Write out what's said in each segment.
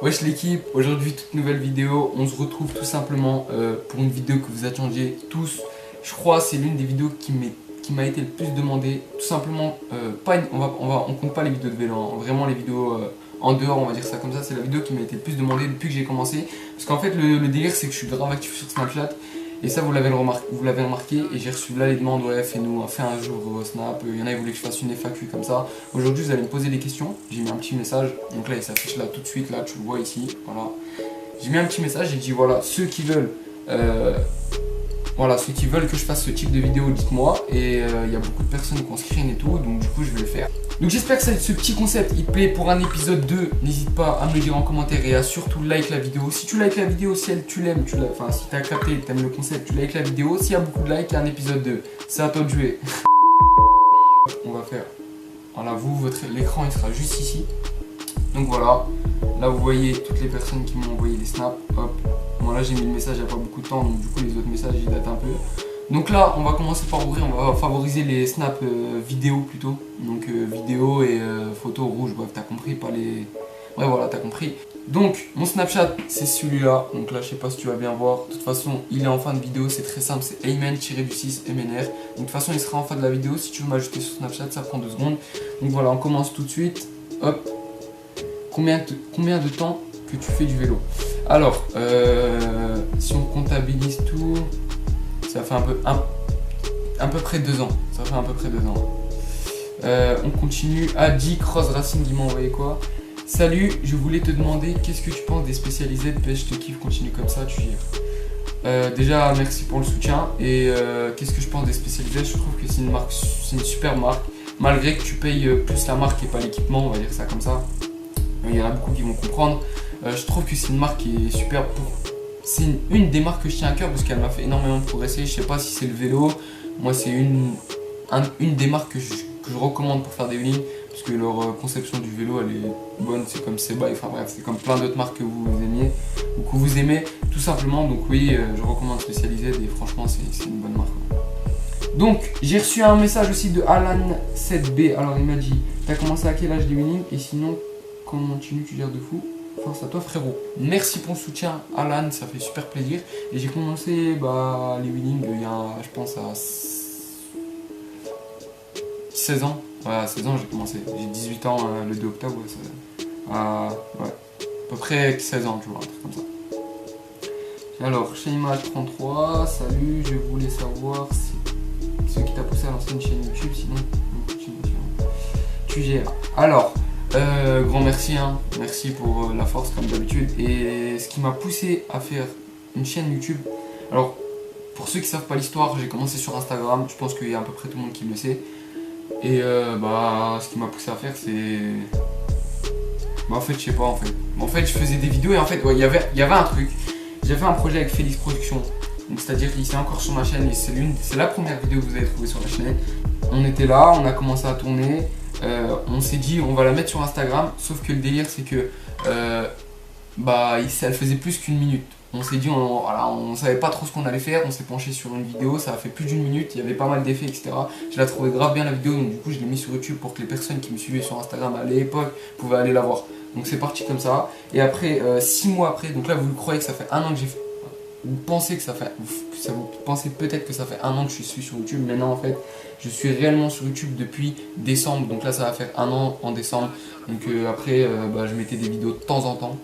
Wesh l'équipe, aujourd'hui toute nouvelle vidéo, on se retrouve tout simplement pour une vidéo que vous attendiez tous. Je crois que c'est l'une des vidéos qui m'a été le plus demandée. Tout simplement, on compte pas les vidéos de vélo, hein. Vraiment les vidéos en dehors, on va dire ça comme ça, c'est la vidéo qui m'a été le plus demandée depuis que j'ai commencé. Parce qu'en fait le délire c'est que je suis grave actif sur Snapchat. Et ça vous l'avez remarqué, et j'ai reçu là les demandes, ouais fais-nous, fais un jour Snap, il y en a qui voulaient que je fasse une FAQ comme ça. Aujourd'hui vous allez me poser des questions, j'ai mis un petit message, donc là il s'affiche là tout de suite, là tu le vois ici, voilà. J'ai mis un petit message, j'ai dit voilà, ceux qui veulent que je fasse ce type de vidéo, dites-moi. Et il y a beaucoup de personnes qui ont screen et tout, donc du coup je vais le faire. Donc j'espère que ce petit concept il te plaît pour un épisode 2. N'hésite pas à me le dire en commentaire et à surtout like la vidéo. Si tu likes la vidéo, si tu l'aimes, enfin si tu as capté, tu aimes le concept, tu likes la vidéo. S'il y a beaucoup de likes, il y a un épisode 2. C'est à toi de jouer. On va faire. Voilà, l'écran il sera juste ici. Donc voilà, là vous voyez toutes les personnes qui m'ont envoyé des snaps. Hop. Bon là j'ai mis le message il n'y a pas beaucoup de temps, donc du coup les autres messages ils datent un peu. Donc là on va commencer par ouvrir, on va favoriser les snaps vidéo plutôt. Donc vidéo et photo rouge, bref t'as compris, pas les... Ouais voilà t'as compris. Donc mon Snapchat c'est celui-là, donc là je sais pas si tu vas bien voir. De toute façon il est en fin de vidéo, c'est très simple, c'est Ayman-6 MNR. Donc de toute façon il sera en fin de la vidéo, si tu veux m'ajouter sur Snapchat ça prend 2 secondes. Donc voilà on commence tout de suite, hop. Combien de temps que tu fais du vélo? Alors, si on comptabilise tout, ça fait à peu près 2 ans. Ça fait à peu près 2 ans. On continue. Adi Cross Racing qui m'a envoyé quoi? Salut, je voulais te demander qu'est-ce que tu penses des spécialisés de pêche, je te kiffe, continue comme ça, tu gères. Déjà, merci pour le soutien. Et qu'est-ce que je pense des spécialisés? Je trouve que c'est une marque, c'est une super marque. Malgré que tu payes plus la marque et pas l'équipement, on va dire ça comme ça. Il y en a beaucoup qui vont comprendre. Je trouve que c'est une marque qui est super pour... C'est une des marques que je tiens à cœur parce qu'elle m'a fait énormément progresser. Je sais pas si c'est le vélo. Moi c'est une des marques que je recommande pour faire des wheelies. Parce que leur conception du vélo elle est bonne. C'est comme Seba, enfin bref, c'est comme plein d'autres marques que vous aimiez ou que vous aimez tout simplement. Donc oui, je recommande Specialized et franchement c'est une bonne marque. Donc j'ai reçu un message aussi de Alan7B. Alors il m'a dit, t'as commencé à quel âge les wheelies? Et sinon comment tu gères de fou? Force à toi frérot. Merci pour le soutien Alan, ça fait super plaisir. Et j'ai commencé les wheelings il y a je pense à 16 ans. Ouais, à 16 ans j'ai commencé. J'ai 18 ans le 2 octobre. Ouais, à peu près 16 ans tu vois, un truc comme ça. Alors, Shaima33, salut, je voulais savoir si ce qui t'a poussé à lancer une chaîne YouTube, sinon tu gères. Alors, grand merci, hein. Merci pour la force comme d'habitude. Et ce qui m'a poussé à faire une chaîne YouTube, alors pour ceux qui savent pas l'histoire, j'ai commencé sur Instagram, je pense qu'il y a à peu près tout le monde qui le sait. Et ce qui m'a poussé à faire c'est... en fait je sais pas en fait. En fait je faisais des vidéos et en fait il y avait un truc. J'avais un projet avec Félix Productions. Donc c'est-à-dire qu'il est encore sur ma chaîne et c'est la première vidéo que vous avez trouvée sur la chaîne. On était là, on a commencé à tourner. On s'est dit on va la mettre sur Instagram, sauf que le délire c'est que elle faisait plus qu'1 minute. On s'est dit on savait pas trop ce qu'on allait faire, on s'est penché sur une vidéo, ça a fait plus d'1 minute, il y avait pas mal d'effets etc. Je la trouvais grave bien la vidéo, donc du coup je l'ai mis sur YouTube pour que les personnes qui me suivaient sur Instagram à l'époque pouvaient aller la voir. Donc c'est parti comme ça. Et après 6 mois après, donc là vous croyez que ça fait 1 an que j'ai fait. Vous pensez que vous pensez peut-être que ça fait 1 an que je suis sur YouTube, mais non en fait je suis réellement sur YouTube depuis décembre, donc là ça va faire 1 an en décembre. Donc après je mettais des vidéos de temps en temps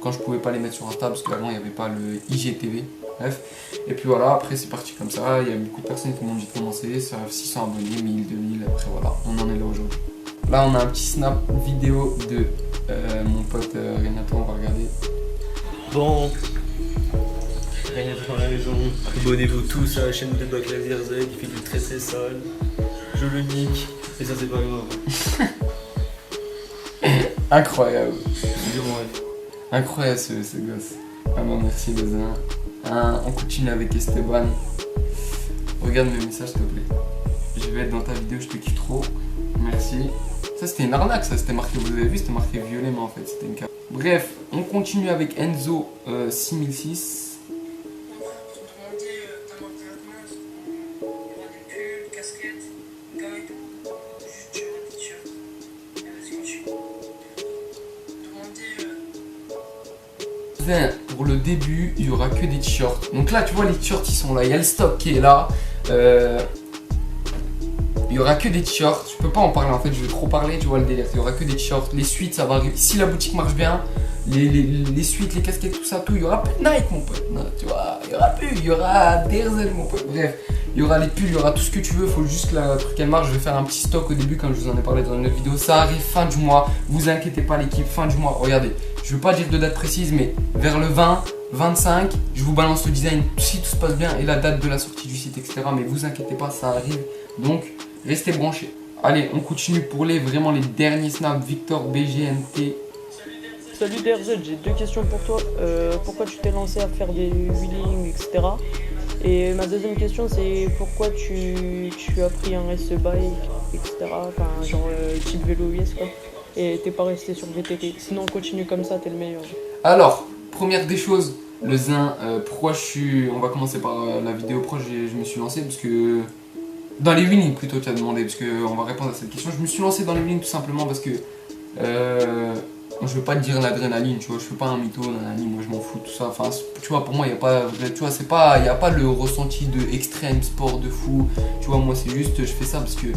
quand je pouvais pas les mettre sur Insta parce qu'avant il n'y avait pas le IGTV, bref. Et puis voilà, après c'est parti comme ça, il y a beaucoup de personnes qui m'ont dit de commencer, ça a 600 abonnés, 1000, 2000, après voilà, on en est là aujourd'hui. Là on a un petit snap vidéo de mon pote Renato, on va regarder. Bon, Renato dans la maison, abonnez-vous tous à la chaîne de Baclavier-Z, il fait du très très sale, je le nique, et ça c'est pas grave. Incroyable. C'est mon rêve. Incroyable ce gosse. Vraiment merci les uns. On continue avec Esteban. Regarde mes messages s'il te plaît. Je vais être dans ta vidéo, je te kiffe trop. Merci. Ça c'était une arnaque, ça c'était marqué, vous avez vu, c'était marqué violet mais en fait c'était une carte. Bref, on continue avec Enzo 6006. Pour le début, il y aura que des t-shirts. Donc là, tu vois, les t-shirts, ils sont là. Il y a le stock qui est là. Il y aura que des t-shirts. Je peux pas en parler en fait, je vais trop parler, tu vois le délire. Il y aura que des t-shirts. Les suites, ça va arriver. Si la boutique marche bien, les suites, les casquettes, tout ça, tout. Il y aura plus de Nike, mon pote. Non, tu vois, il y aura plus. Il y aura DRZ, mon pote. Bref, il y aura les pulls, il y aura tout ce que tu veux. Il faut juste que la truc elle marche. Je vais faire un petit stock au début, comme je vous en ai parlé dans une autre vidéo. Ça arrive fin du mois. Vous inquiétez pas, l'équipe, fin du mois. Regardez, je veux pas dire de date précise, mais vers le 20. 25, je vous balance le design si tout se passe bien et la date de la sortie du site, etc. Mais vous inquiétez pas, ça arrive. Donc, restez branchés. Allez, on continue pour les derniers snaps. Victor BGNT. Salut DRZ, j'ai deux questions pour toi. Pourquoi tu t'es lancé à faire des wheelings, etc. Et ma deuxième question, c'est pourquoi tu as pris un SE bike, etc. Enfin, genre type vélo US, quoi. Et t'es pas resté sur le VTT. Sinon, continue comme ça, t'es le meilleur. Alors, première des choses, le zin, pourquoi on va commencer par la vidéo proche, je me suis lancé parce que... Dans les wheelings plutôt, tu as demandé, parce qu'on va répondre à cette question. Je me suis lancé dans les wheelings tout simplement parce que... je veux pas te dire l'adrénaline, tu vois, je fais pas un mytho, nanani, moi je m'en fous, tout ça. Enfin, tu vois, pour moi, il n'y a pas... Tu vois, c'est pas... Il n'y a pas le ressenti de extrême sport de fou. Tu vois, moi, c'est juste, je fais ça parce que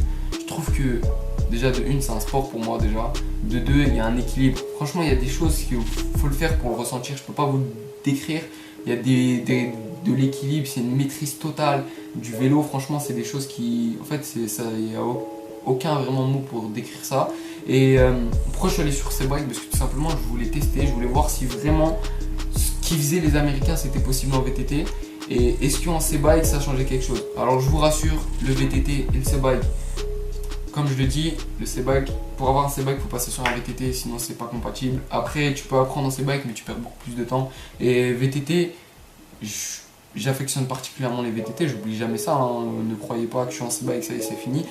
je trouve que... Déjà, de une, c'est un sport pour moi, déjà. De deux, il y a un équilibre. Franchement, il y a des choses qu'il faut le faire pour le ressentir. Je peux pas vous le décrire. Il y a de l'équilibre, c'est une maîtrise totale du vélo. Franchement, c'est des choses qui... En fait, il n'y a aucun vraiment mot pour décrire ça. Et pourquoi je suis allé sur ces bikes? Parce que tout simplement, je voulais tester. Je voulais voir si vraiment ce qu'ils faisaient les Américains, c'était possible en VTT. Et est-ce qu'en C-Bike, ça changeait quelque chose? Alors, je vous rassure, le VTT et le C-Bike, comme je le dis, le C-Bike, pour avoir un C-Bike, il faut passer sur un VTT, sinon c'est pas compatible. Après, tu peux apprendre un C-Bike, mais tu perds beaucoup plus de temps. Et VTT, j'affectionne particulièrement les VTT, j'oublie jamais ça, hein. Ne croyez pas que je suis en C-Bike, ça y est, c'est fini.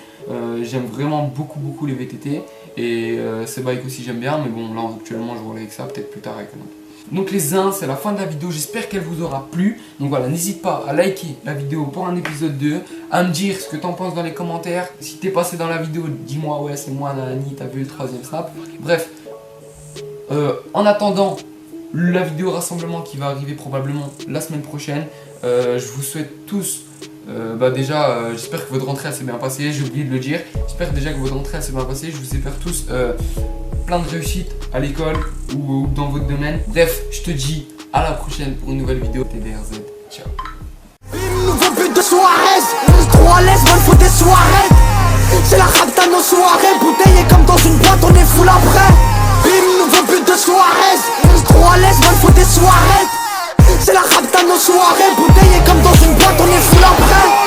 J'aime vraiment beaucoup les VTT. Et C-Bike aussi, j'aime bien, mais bon, là actuellement, je roule avec ça, peut-être plus tard avec un autre. Donc les uns, c'est la fin de la vidéo, j'espère qu'elle vous aura plu. Donc voilà, n'hésite pas à liker la vidéo pour un épisode 2, à me dire ce que t'en penses dans les commentaires. Si t'es passé dans la vidéo, dis-moi ouais c'est moi Nani, t'as vu le 3e snap. Bref, en attendant la vidéo rassemblement qui va arriver probablement la semaine prochaine, je vous souhaite tous, déjà j'espère que votre rentrée s'est bien passée, j'ai oublié de le dire. J'espère déjà que votre rentrée s'est bien passée, je vous espère tous plein de réussite à l'école ou dans votre domaine. Bref, je te dis à la prochaine pour une nouvelle vidéo TDRZ. Ciao. Nouveau but de Suarez, trop à l'aise, man, faut des soirées. C'est la rapta nos soirées, bouteillé comme dans une boîte, on est full après. Bim, nouveau but de Suarez, trop à l'aise, man, faut des soirées. C'est la rapta nos soirées, bouteillé comme dans une boîte, on est full après.